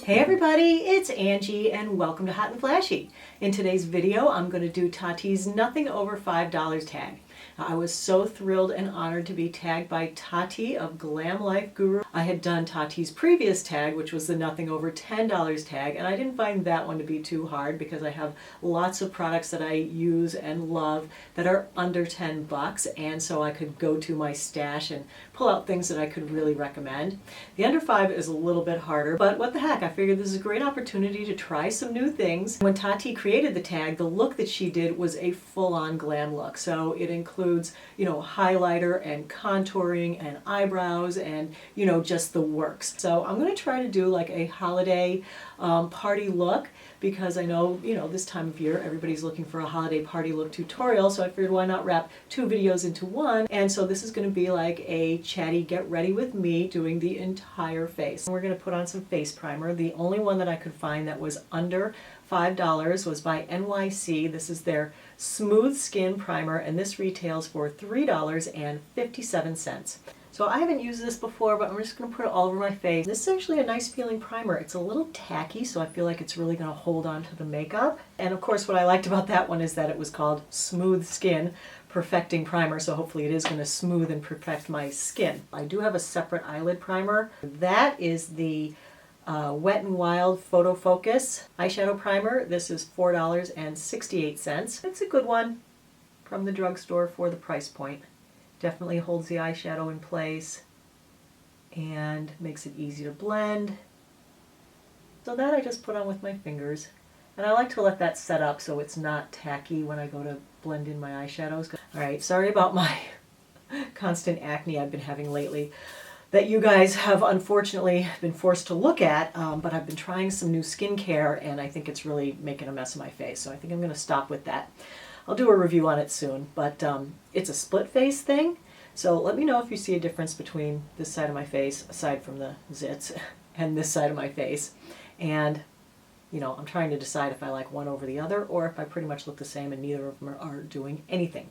Hey everybody, it's Angie and welcome to Hot and Flashy. In today's video, I'm going to do Tati's Nothing Over $5 tag. I was so thrilled and honored to be tagged by Tati of Glam Life Guru. I had done Tati's previous tag, which was the Nothing Over $10 tag, and I didn't find that one to be too hard because I have lots of products that I use and love that are under 10 bucks, and so I could go to my stash and pull out things that I could really recommend. The under 5 is a little bit harder, but what the heck, I figured this is a great opportunity to try some new things. When Tati created the tag, the look that she did was a full-on glam look, so it includes, highlighter and contouring and eyebrows and, just the works. So I'm going to try to do like a holiday party look because I know, this time of year everybody's looking for a holiday party look tutorial, so I figured why not wrap two videos into one. And so this is going to be like a chatty get ready with me doing the entire face. We're going to put on some face primer. The only one that I could find that was under $5 was by NYC. This is their Smooth Skin Primer, and this retails for $3.57. So I haven't used this before, but I'm just going to put it all over my face. This is actually a nice feeling primer. It's a little tacky, so I feel like it's really going to hold on to the makeup. And of course what I liked about that one is that it was called Smooth Skin Perfecting Primer, so hopefully it is going to smooth and perfect my skin. I do have a separate eyelid primer. That is the Wet n Wild Photofocus eyeshadow primer. This is $4.68. It's a good one from the drugstore for the price point. Definitely holds the eyeshadow in place and makes it easy to blend. So that I just put on with my fingers. And I like to let that set up so it's not tacky when I go to blend in my eyeshadows. Alright, sorry about my constant acne I've been having lately that you guys have unfortunately been forced to look at, but I've been trying some new skincare and I think it's really making a mess of my face, so I think I'm going to stop with that. I'll do a review on it soon, but it's a split face thing, so let me know if you see a difference between this side of my face, aside from the zits, and this side of my face. And I'm trying to decide if I like one over the other or if I pretty much look the same and neither of them are doing anything.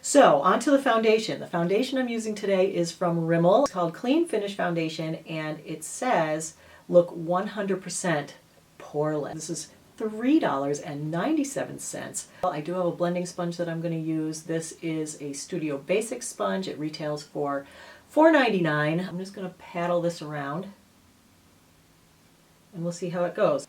So on to the foundation. The foundation I'm using today is from Rimmel. It's called Clean Finish Foundation and it says look 100% poreless. This is $3.97. I do have a blending sponge that I'm going to use. This is a Studio Basics sponge. It retails for $4.99. I'm just going to paddle this around and we'll see how it goes.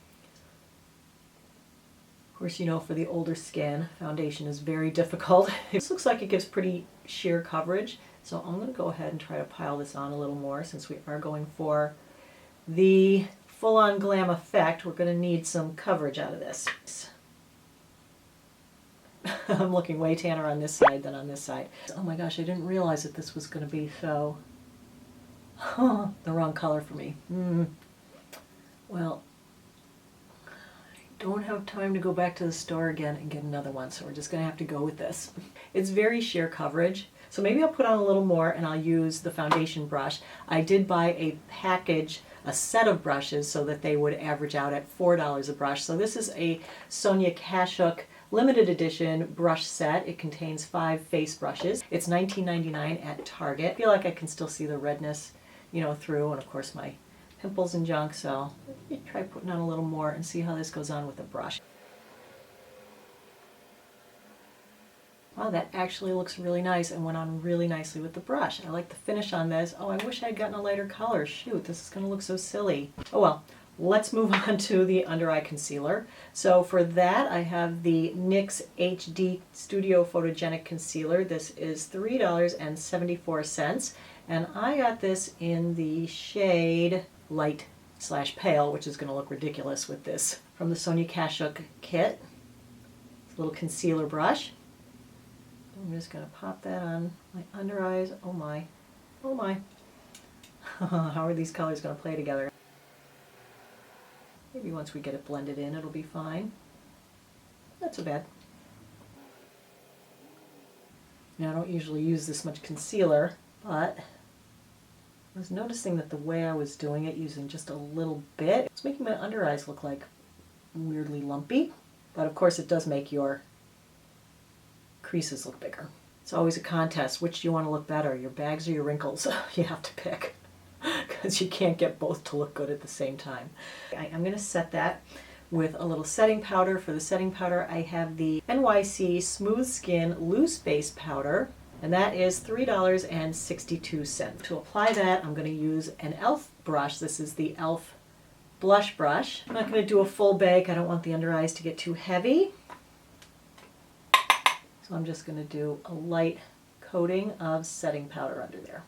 Of course, for the older skin, foundation is very difficult. This looks like it gives pretty sheer coverage, so I'm going to go ahead and try to pile this on a little more since we are going for the full-on glam effect. We're going to need some coverage out of this. I'm looking way tanner on this side than on this side. Oh my gosh, I didn't realize that this was going to be so the wrong color for me. Well, don't have time to go back to the store again and get another one, so we're just going to have to go with this. It's very sheer coverage, so maybe I'll put on a little more and I'll use the foundation brush. I did buy a package, a set of brushes, so that they would average out at $4 a brush. So this is a Sonia Kashuk limited edition brush set. It contains 5 face brushes. It's $19.99 at Target. I feel like I can still see the redness, through, and of course my pimples and junk, so let me try putting on a little more and see how this goes on with the brush. Wow, that actually looks really nice and went on really nicely with the brush. I like the finish on this. Oh, I wish I'd gotten a lighter color. Shoot, this is going to look so silly. Oh well, let's move on to the under eye concealer. So for that, I have the NYX HD Studio Photogenic Concealer. This is $3.74, and I got this in the shade light/pale, which is going to look ridiculous with this, from the Sonia Kashuk kit. It's a little concealer brush. I'm just going to pop that on my under eyes. Oh my, oh my. How are these colors going to play together? Maybe once we get it blended in, it'll be fine. Not so bad. Now, I don't usually use this much concealer, but I was noticing that the way I was doing it, using just a little bit, it's making my under eyes look like weirdly lumpy. But of course it does make your creases look bigger. It's always a contest. Which do you want to look better, your bags or your wrinkles? You have to pick. because you can't get both to look good at the same time. I'm going to set that with a little setting powder. For the setting powder, I have the NYC Smooth Skin Loose Base Powder, and that is $3.62. To apply that, I'm going to use an e.l.f. brush. This is the e.l.f. blush brush. I'm not going to do a full bake. I don't want the under eyes to get too heavy. So I'm just going to do a light coating of setting powder under there.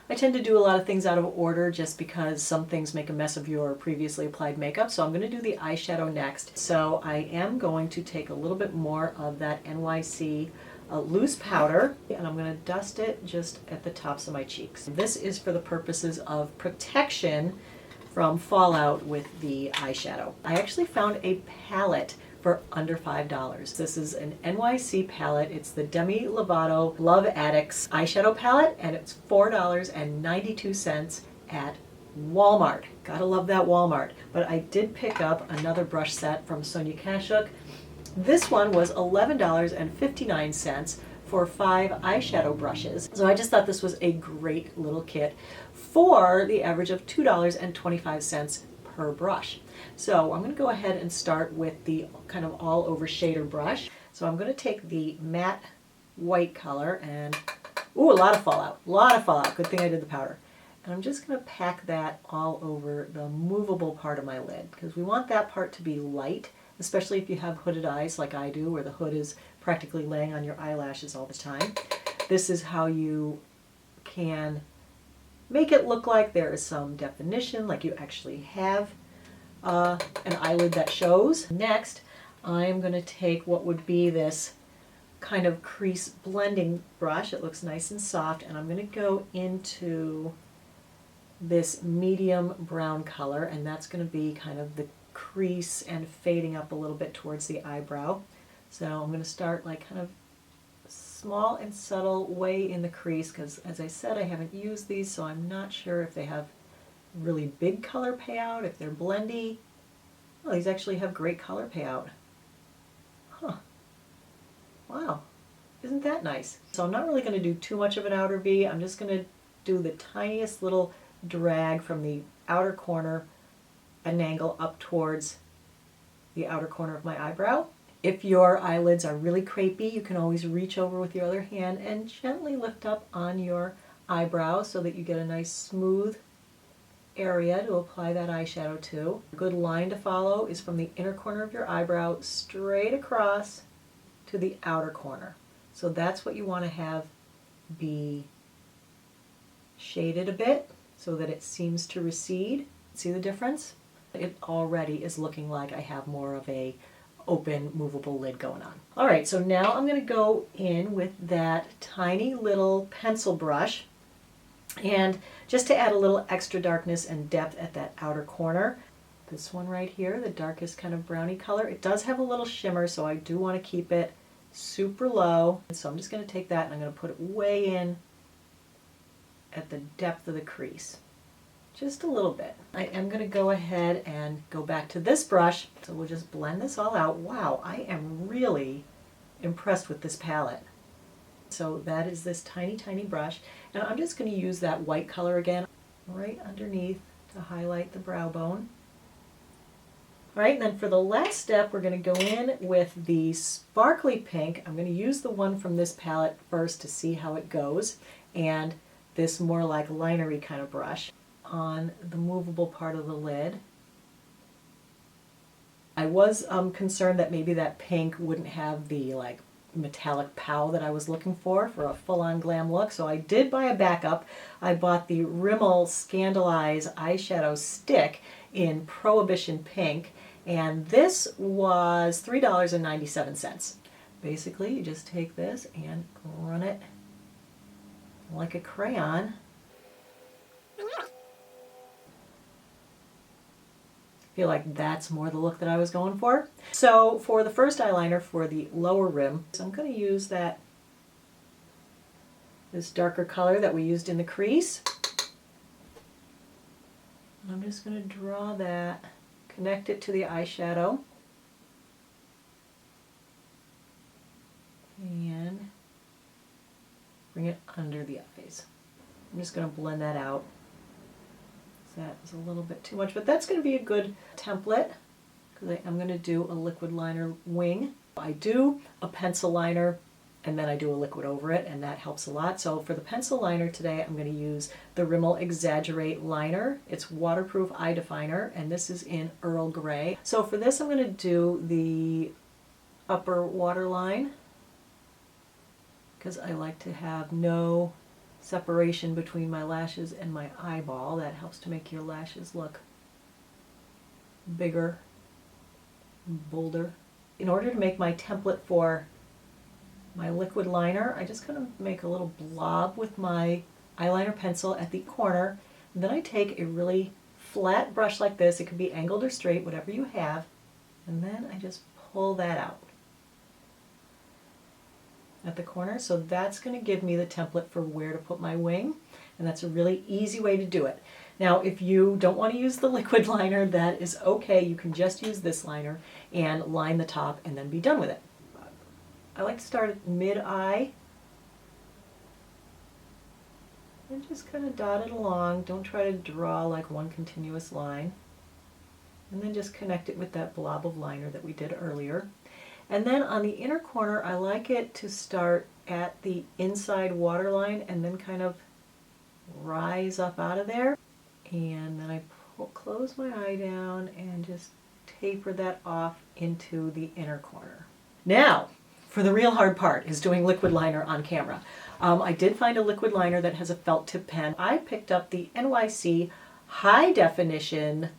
I tend to do a lot of things out of order just because some things make a mess of your previously applied makeup. So I'm going to do the eyeshadow next. So I am going to take a little bit more of that NYC loose powder, and I'm going to dust it just at the tops of my cheeks. This is for the purposes of protection from fallout with the eyeshadow. I actually found a palette for under $5. This is an NYC palette. It's the Demi Lovato Love Addicts eyeshadow palette, and it's $4.92 at Walmart. Gotta love that Walmart. But I did pick up another brush set from Sonia Kashuk. This one was $11.59 for 5 eyeshadow brushes. So I just thought this was a great little kit for the average of $2.25 per brush. So I'm going to go ahead and start with the kind of all over shader brush. So I'm going to take the matte white color and, ooh, a lot of fallout, Good thing I did the powder. And I'm just going to pack that all over the movable part of my lid because we want that part to be light, especially if you have hooded eyes like I do, where the hood is practically laying on your eyelashes all the time. This is how you can make it look like there is some definition, like you actually have an eyelid that shows. Next, I'm going to take what would be this kind of crease blending brush. It looks nice and soft, and I'm going to go into this medium brown color, and that's going to be kind of the crease and fading up a little bit towards the eyebrow. So I'm going to start like kind of small and subtle way in the crease because, as I said, I haven't used these, so I'm not sure if they have really big color payout, if they're blendy. Oh, these actually have great color payout. Huh. Wow. Isn't that nice? So I'm not really going to do too much of an outer V. I'm just going to do the tiniest little drag from the outer corner at an angle up towards the outer corner of my eyebrow. If your eyelids are really crepey, you can always reach over with your other hand and gently lift up on your eyebrow so that you get a nice smooth area to apply that eyeshadow to. A good line to follow is from the inner corner of your eyebrow straight across to the outer corner. So that's what you want to have be shaded a bit so that it seems to recede. See the difference? It already is looking like I have more of a open movable lid going on. Alright, so now I'm going to go in with that tiny little pencil brush, and just to add a little extra darkness and depth at that outer corner, this one right here, the darkest kind of brownie color, it does have a little shimmer, so I do want to keep it super low. So I'm just going to take that and I'm going to put it way in at the depth of the crease. Just a little bit. I am going to go ahead and go back to this brush, so we'll just blend this all out. Wow, I am really impressed with this palette. So that is this tiny, tiny brush, and I'm just going to use that white color again right underneath to highlight the brow bone. All right, and then for the last step, we're going to go in with the sparkly pink. I'm going to use the one from this palette first to see how it goes, and this more like linery kind of brush on the movable part of the lid. I was concerned that maybe that pink wouldn't have the like metallic pow that I was looking for a full-on glam look, so I did buy a backup. I bought the Rimmel Scandaleyes eyeshadow stick in Prohibition pink, and this was $3.97. Basically, you just take this and run it like a crayon. Feel like that's more the look that I was going for. So for the first eyeliner for the lower rim, so I'm going to use this darker color that we used in the crease. I'm just going to draw that, connect it to the eyeshadow, and bring it under the eyes. I'm just going to blend that out that is a little bit too much, but that's going to be a good template because I'm going to do a liquid liner wing. I do a pencil liner and then I do a liquid over it, and that helps a lot. So for the pencil liner today, I'm going to use the Rimmel Exxagerate liner. It's waterproof eye definer, and this is in Earl Grey. So for this, I'm going to do the upper waterline because I like to have no separation between my lashes and my eyeball. That helps to make your lashes look bigger, bolder. In order to make my template for my liquid liner, I just kind of make a little blob with my eyeliner pencil at the corner. And then I take a really flat brush like this. It can be angled or straight, whatever you have. And then I just pull that out at the corner. So that's going to give me the template for where to put my wing. And that's a really easy way to do it. Now, if you don't want to use the liquid liner, that is okay. You can just use this liner and line the top and then be done with it. I like to start at mid-eye and just kind of dot it along. Don't try to draw like one continuous line. And then just connect it with that blob of liner that we did earlier. And then on the inner corner, I like it to start at the inside waterline and then kind of rise up out of there. And then I close my eye down and just taper that off into the inner corner. Now, for the real hard part is doing liquid liner on camera. I did find a liquid liner that has a felt tip pen. I picked up the NYC High Definition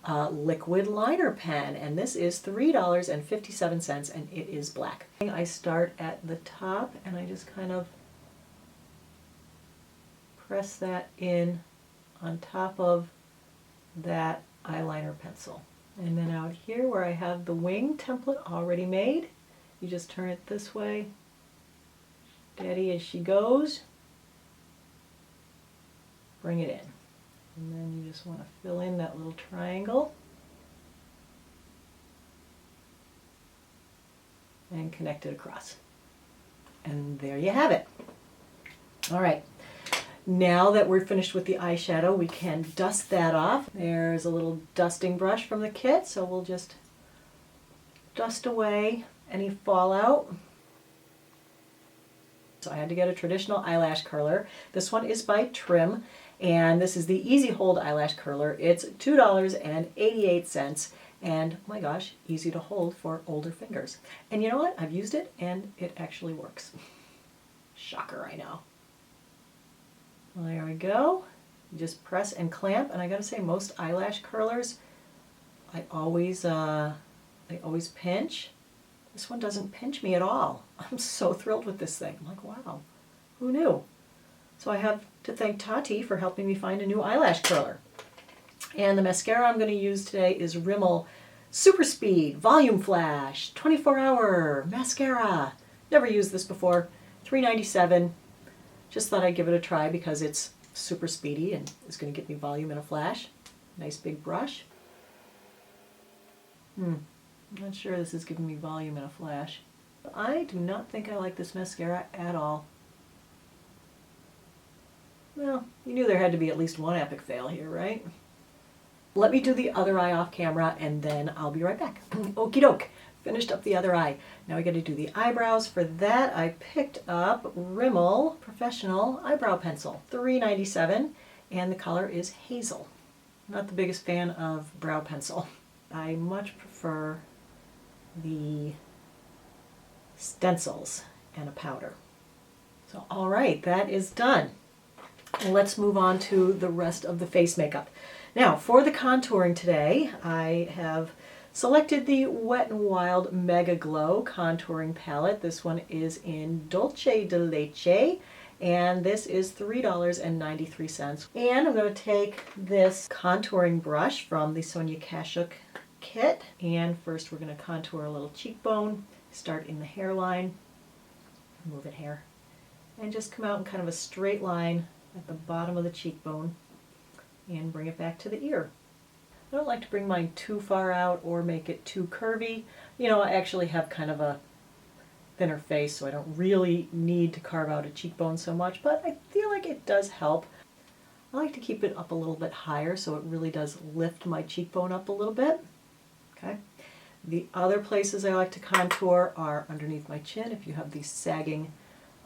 liquid liner pen, and this is $3.57, and it is black. I start at the top and I just kind of press that in on top of that eyeliner pencil. And then out here where I have the wing template already made, you just turn it this way, steady as she goes, bring it in. And then you just want to fill in that little triangle and connect it across. And there you have it. All right. Now that we're finished with the eyeshadow, we can dust that off. There's a little dusting brush from the kit, so we'll just dust away any fallout. So I had to get a traditional eyelash curler. This one is by Trim, and this is the Easy Hold eyelash curler. It's $2.88, and oh my gosh, easy to hold for older fingers. And you know what? I've used it, and it actually works. Shocker, I know. Well, there we go. You just press and clamp, and I gotta say, most eyelash curlers, I always pinch. This one doesn't pinch me at all. I'm so thrilled with this thing. I'm like, wow, who knew? So I have to thank Tati for helping me find a new eyelash curler. And the mascara I'm going to use today is Rimmel Super Speed Volume Flash 24-hour mascara. Never used this before. $3.97. Just thought I'd give it a try because it's super speedy and it's going to give me volume in a flash. Nice big brush. I'm not sure this is giving me volume in a flash. I do not think I like this mascara at all. Well, you knew there had to be at least one epic fail here, right? Let me do the other eye off camera and then I'll be right back. Okie doke. Finished up the other eye. Now we got to do the eyebrows. For that I picked up Rimmel Professional Eyebrow Pencil, $3.97, and the color is Hazel. Not the biggest fan of brow pencil. I much prefer the stencils and a powder. So all right, that is done. Let's move on to the rest of the face makeup. Now for the contouring today, I have selected the Wet n Wild Megaglow contouring palette. This one is in Dolce de Leche, and this is $3.93. And I'm going to take this contouring brush from the Sonia Kashuk kit, and first we're going to contour a little cheekbone, start in the hairline, move it here, and just come out in kind of a straight line at the bottom of the cheekbone and bring it back to the ear. I don't like to bring mine too far out or make it too curvy. You know, I actually have kind of a thinner face, so I don't really need to carve out a cheekbone so much, but I feel like it does help. I like to keep it up a little bit higher so it really does lift my cheekbone up a little bit. Okay. The other places I like to contour are underneath my chin. If you have the sagging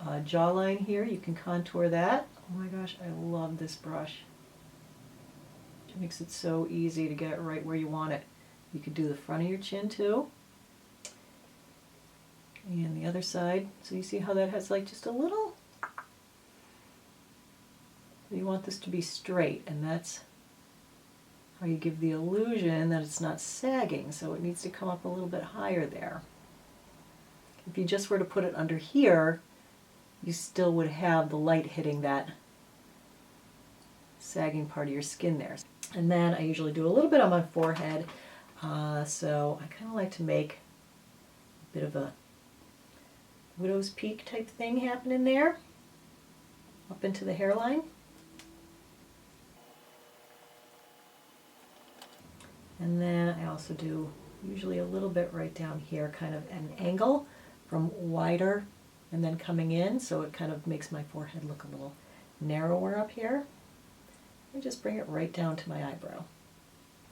jawline here, you can contour that. Oh my gosh, I love this brush. It makes it so easy to get it right where you want it. You could do the front of your chin too. And the other side. So you see how that has like just a little. You want this to be straight, and that's how you give the illusion that it's not sagging, so it needs to come up a little bit higher there. If you just were to put it under here, you still would have the light hitting that sagging part of your skin there. And then I usually do a little bit on my forehead, so I kind of like to make a bit of a widow's peak type thing happening there, up into the hairline. And then I also do usually a little bit right down here, kind of an angle from wider and then coming in, so it kind of makes my forehead look a little narrower up here. And just bring it right down to my eyebrow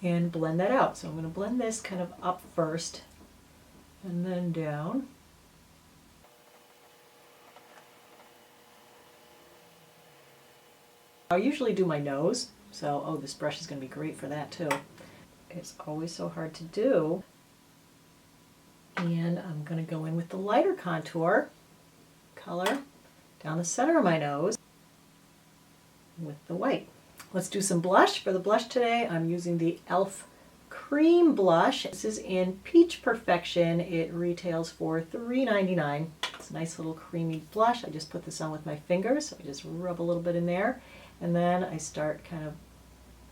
and blend that out. So I'm going to blend this kind of up first and then down. I usually do my nose, so oh, this brush is going to be great for that too. It's always so hard to do. And I'm going to go in with the lighter contour color down the center of my nose with the white. Let's do some blush. For the blush today, I'm using the e.l.f. Cream Blush. This is in Peach Perfection. It retails for $3.99. It's a nice little creamy blush. I just put this on with my fingers, so I just rub a little bit in there. And then I start kind of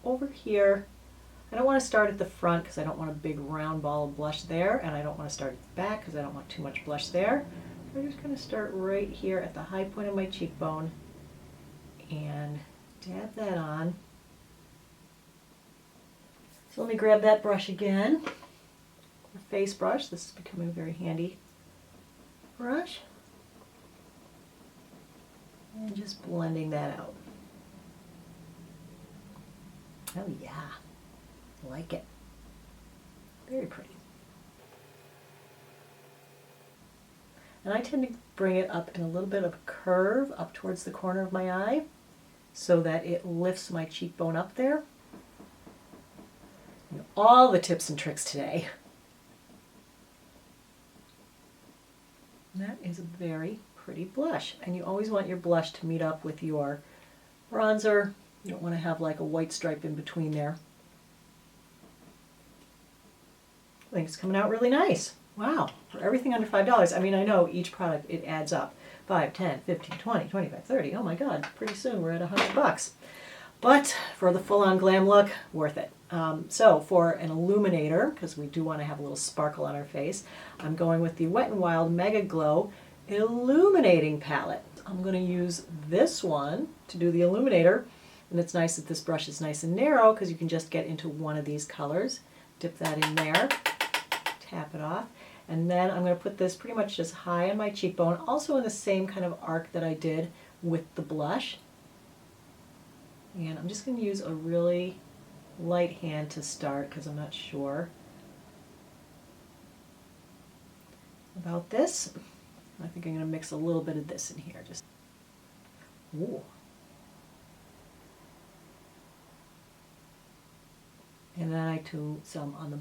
over here. I don't want to start at the front because I don't want a big round ball of blush there, and I don't want to start at the back because I don't want too much blush there. So I'm just going to start right here at the high point of my cheekbone and dab that on. So let me grab that brush again, a face brush. This is becoming a very handy brush. And just blending that out. Oh yeah. Like it. Very pretty. And I tend to bring it up in a little bit of a curve up towards the corner of my eye so that it lifts my cheekbone up there. And all the tips and tricks today. That is a very pretty blush. And you always want your blush to meet up with your bronzer. You don't want to have like a white stripe in between there. I think it's coming out really nice. Wow, for everything under $5. I mean, I know each product, it adds up. 5, 10, 15, 20, 25, 30. Oh my God, pretty soon we're at $100. But for the full-on glam look, worth it. So for an illuminator, because we do want to have a little sparkle on our face, I'm going with the Wet n Wild Megaglow Illuminating Palette. I'm going to use this one to do the illuminator. And it's nice that this brush is nice and narrow because you can just get into one of these colors. Dip that in there. Tap it off, and then I'm going to put this pretty much just high on my cheekbone, also in the same kind of arc that I did with the blush. And I'm just going to use a really light hand to start because I'm not sure about this. I think I'm going to mix a little bit of this in here. Just ooh. And then I do some on the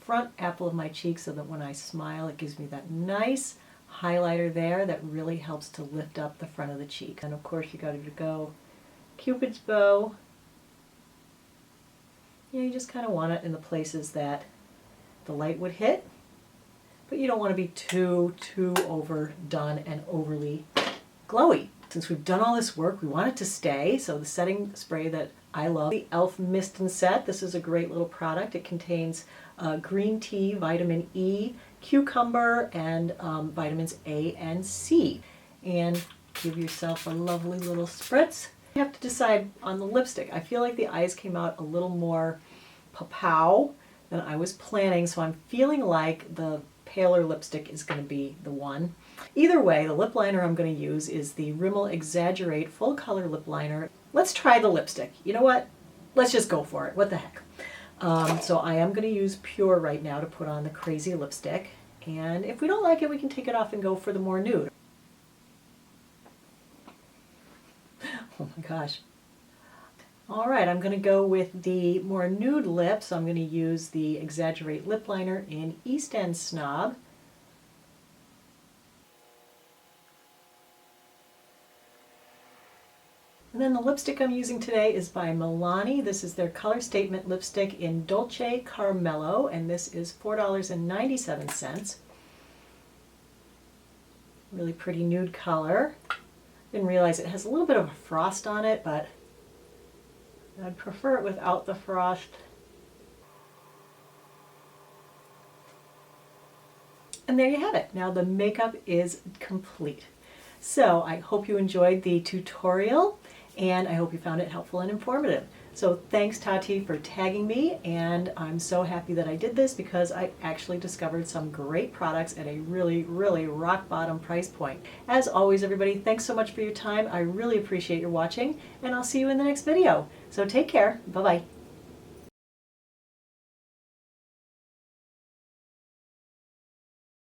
front apple of my cheek so that when I smile it gives me that nice highlighter there that really helps to lift up the front of the cheek. And of course you got to go Cupid's bow. Yeah, you just kind of want it in the places that the light would hit, but you don't want to be too overdone and overly glowy. Since we've done all this work, we want it to stay, so the setting spray that I love, the e.l.f. Mist and Set. This is a great little product. It contains green tea, vitamin E, cucumber, and vitamins A and C. And give yourself a lovely little spritz. You have to decide on the lipstick. I feel like the eyes came out a little more pow than I was planning, so I'm feeling like the paler lipstick is going to be the one. Either way, the lip liner I'm going to use is the Rimmel Exaggerate Full Color Lip Liner. Let's try the lipstick. You know what? Let's just go for it. What the heck? So I am going to use Pure right now to put on the crazy lipstick. And if we don't like it, we can take it off and go for the more nude. Oh my gosh. All right, I'm going to go with the more nude lip, so I'm going to use the Exaggerate Lip Liner in East End Snob. And then the lipstick I'm using today is by Milani. This is their Color Statement lipstick in Dolce Carmelo, and this is $4.97. Really pretty nude color. Didn't realize it has a little bit of a frost on it, but I'd prefer it without the frost. And there you have it. Now the makeup is complete. So I hope you enjoyed the tutorial, and I hope you found it helpful and informative. So thanks, Tati, for tagging me, and I'm so happy that I did this because I actually discovered some great products at a really, really rock bottom price point. As always, everybody, thanks so much for your time. I really appreciate your watching, and I'll see you in the next video. So take care. Bye-bye.